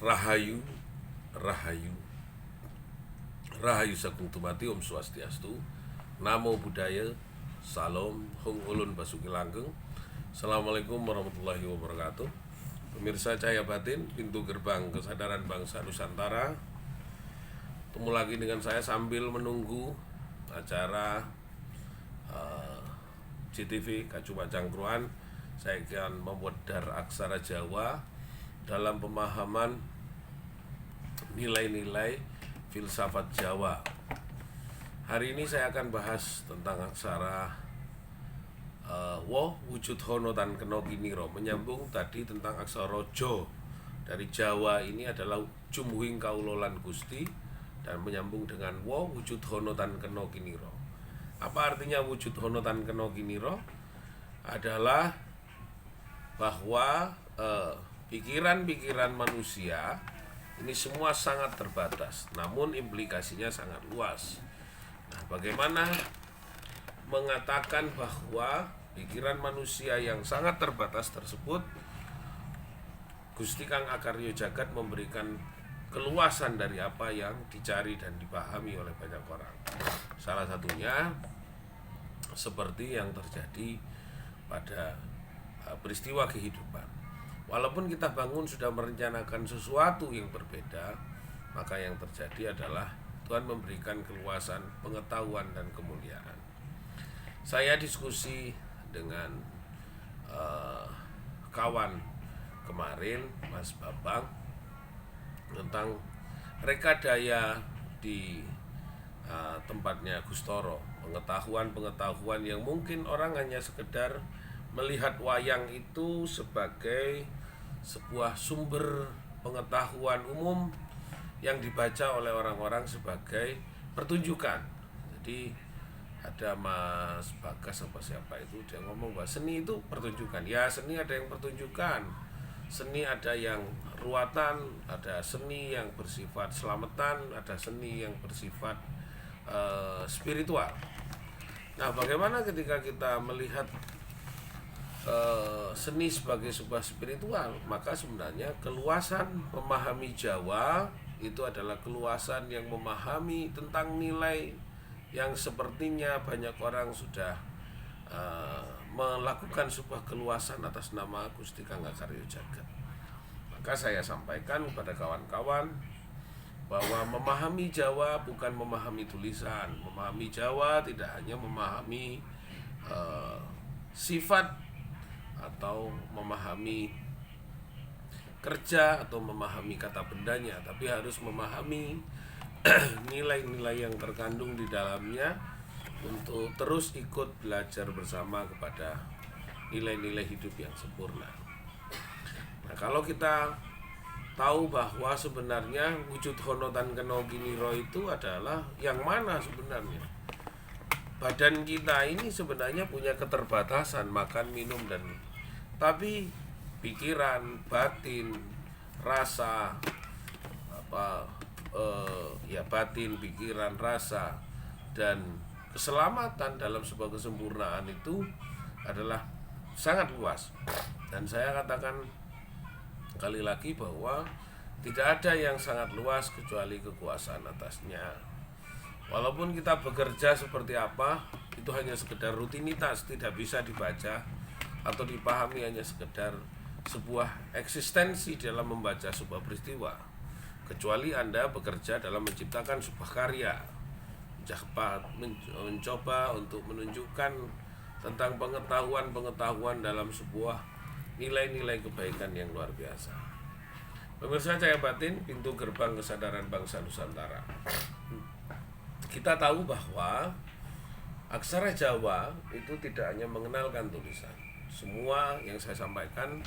Rahayu, Rahayu, Rahayu Sagung Tumati, Om Swastiastu, Namo Buddhaya, Salam, Hong Ulun Basuki Langgeng. Assalamualaikum warahmatullahi wabarakatuh. Pemirsa Cahaya Batin, pintu gerbang kesadaran bangsa Nusantara. Ketemu lagi dengan saya sambil menunggu acara CTV Kacuma Cangkruan. Saya akan memudar aksara Jawa dalam pemahaman nilai-nilai filsafat Jawa. Hari ini saya akan bahas tentang aksara wo wujud hono tan keno kiniro, menyambung tadi tentang aksara Jo dari Jawa ini adalah jumwing kaulolan Gusti, dan menyambung dengan wo wujud hono tan keno kiniro. Apa artinya wujud hono tan keno kiniro? Adalah bahwa pikiran-pikiran manusia ini semua sangat terbatas, namun implikasinya sangat luas. Nah, bagaimana mengatakan bahwa pikiran manusia yang sangat terbatas tersebut Gusti Kang Akarya Jagat memberikan keluasan dari apa yang dicari dan dipahami oleh banyak orang. Salah satunya seperti yang terjadi pada peristiwa kehidupan. Walaupun kita bangun sudah merencanakan sesuatu yang berbeda, maka yang terjadi adalah Tuhan memberikan keluasan pengetahuan dan kemuliaan. Saya diskusi dengan kawan kemarin, Mas Babang, tentang rekadaya di tempatnya Gustoro. Pengetahuan-pengetahuan yang mungkin orang hanya sekedar melihat wayang itu sebagai sebuah sumber pengetahuan umum yang dibaca oleh orang-orang sebagai pertunjukan. Jadi ada Mas Bagas apa siapa itu, dia ngomong bahwa seni itu pertunjukan. Ya, seni ada yang pertunjukan, seni ada yang ruatan, ada seni yang bersifat selamatan, ada seni yang bersifat spiritual. Nah, bagaimana ketika kita melihat seni sebagai sebuah spiritual, maka sebenarnya keluasan memahami Jawa itu adalah keluasan yang memahami tentang nilai yang sepertinya banyak orang sudah melakukan sebuah keluasan atas nama Gusti Kang Akarya Jagat. Maka saya sampaikan kepada kawan-kawan bahwa memahami Jawa bukan memahami tulisan. Memahami Jawa tidak hanya memahami sifat atau memahami kerja atau memahami kata bendanya, tapi harus memahami nilai-nilai yang terkandung di dalamnya untuk terus ikut belajar bersama kepada nilai-nilai hidup yang sempurna. Nah, kalau kita tahu bahwa sebenarnya wujud hono tan keno kiniro itu adalah yang mana sebenarnya? Badan kita ini sebenarnya punya keterbatasan makan, minum, dan tapi pikiran, batin, rasa, batin, pikiran, rasa, dan keselamatan dalam sebuah kesempurnaan itu adalah sangat luas. Dan saya katakan kali lagi bahwa tidak ada yang sangat luas kecuali kekuasaan atasnya. Walaupun kita bekerja seperti apa, itu hanya sekedar rutinitas, tidak bisa dibaca atau dipahami, hanya sekedar sebuah eksistensi dalam membaca sebuah peristiwa. Kecuali Anda bekerja dalam menciptakan sebuah karya, mencoba untuk menunjukkan tentang pengetahuan dalam sebuah nilai-nilai kebaikan yang luar biasa. Pemirsa Cahaya Batin, pintu gerbang kesadaran bangsa Nusantara. Kita tahu bahwa aksara Jawa itu tidak hanya mengenalkan tulisan. Semua yang saya sampaikan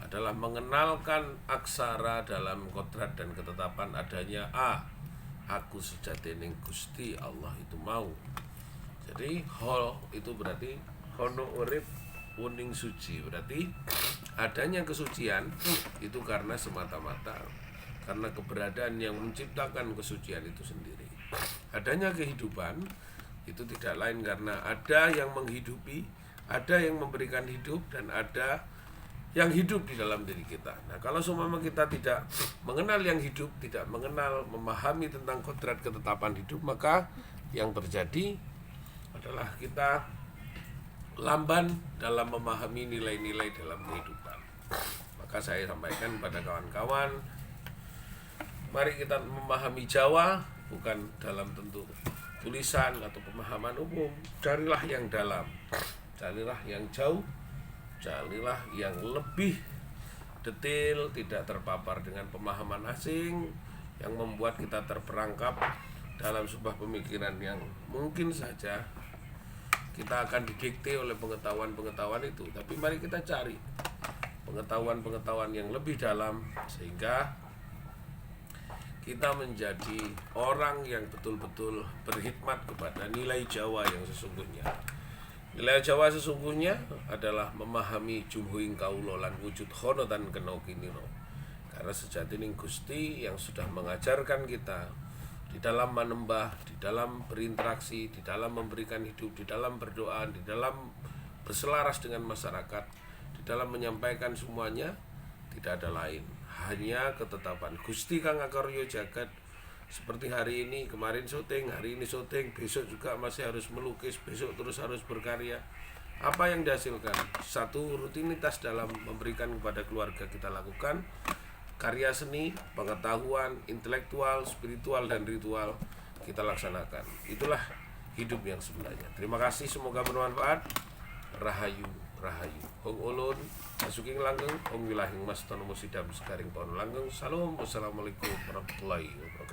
adalah mengenalkan aksara dalam kodrat dan ketetapan adanya aku sejatining Gusti Allah itu mau. Jadi ho itu berarti hono urip uning suci, berarti adanya kesucian itu karena semata-mata karena keberadaan yang menciptakan kesucian itu sendiri. Adanya kehidupan itu tidak lain karena ada yang menghidupi, ada yang memberikan hidup, dan ada yang hidup di dalam diri kita. Nah, kalau seumpama kita tidak mengenal yang hidup, tidak mengenal, memahami tentang kodrat ketetapan hidup, maka yang terjadi adalah kita lamban dalam memahami nilai-nilai dalam kehidupan. Maka saya sampaikan pada kawan-kawan, mari kita memahami Jawa bukan dalam bentuk tulisan atau pemahaman umum. Carilah yang dalam, carilah yang jauh, carilah yang lebih detail, tidak terpapar dengan pemahaman asing yang membuat kita terperangkap dalam sebuah pemikiran yang mungkin saja kita akan didikte oleh pengetahuan-pengetahuan itu. Tapi mari kita cari pengetahuan-pengetahuan yang lebih dalam, sehingga kita menjadi orang yang betul-betul berkhidmat kepada nilai Jawa yang sesungguhnya. Nilai Jawa sesungguhnya adalah memahami jumhuing kaulo lan wujud hono dan keno kiniro. Karena sejatining Gusti yang sudah mengajarkan kita di dalam menembah, di dalam berinteraksi, di dalam memberikan hidup, di dalam berdoa, di dalam berselaras dengan masyarakat, di dalam menyampaikan semuanya, tidak ada lain, hanya ketetapan Gusti kang akarya jagat. Seperti hari ini, kemarin syuting, hari ini syuting, besok juga masih harus melukis, besok terus harus berkarya. Apa yang dihasilkan? Satu rutinitas dalam memberikan kepada keluarga kita lakukan, karya seni, pengetahuan, intelektual, spiritual, dan ritual kita laksanakan. Itulah hidup yang sebenarnya. Terima kasih, semoga bermanfaat. Rahayu, rahayu. Hong ulun, masuking langgeng, hong wilahing mas tono musidam sekaring pohon langgeng. Salam, wassalamualaikum warahmatullahi wabarakatuh.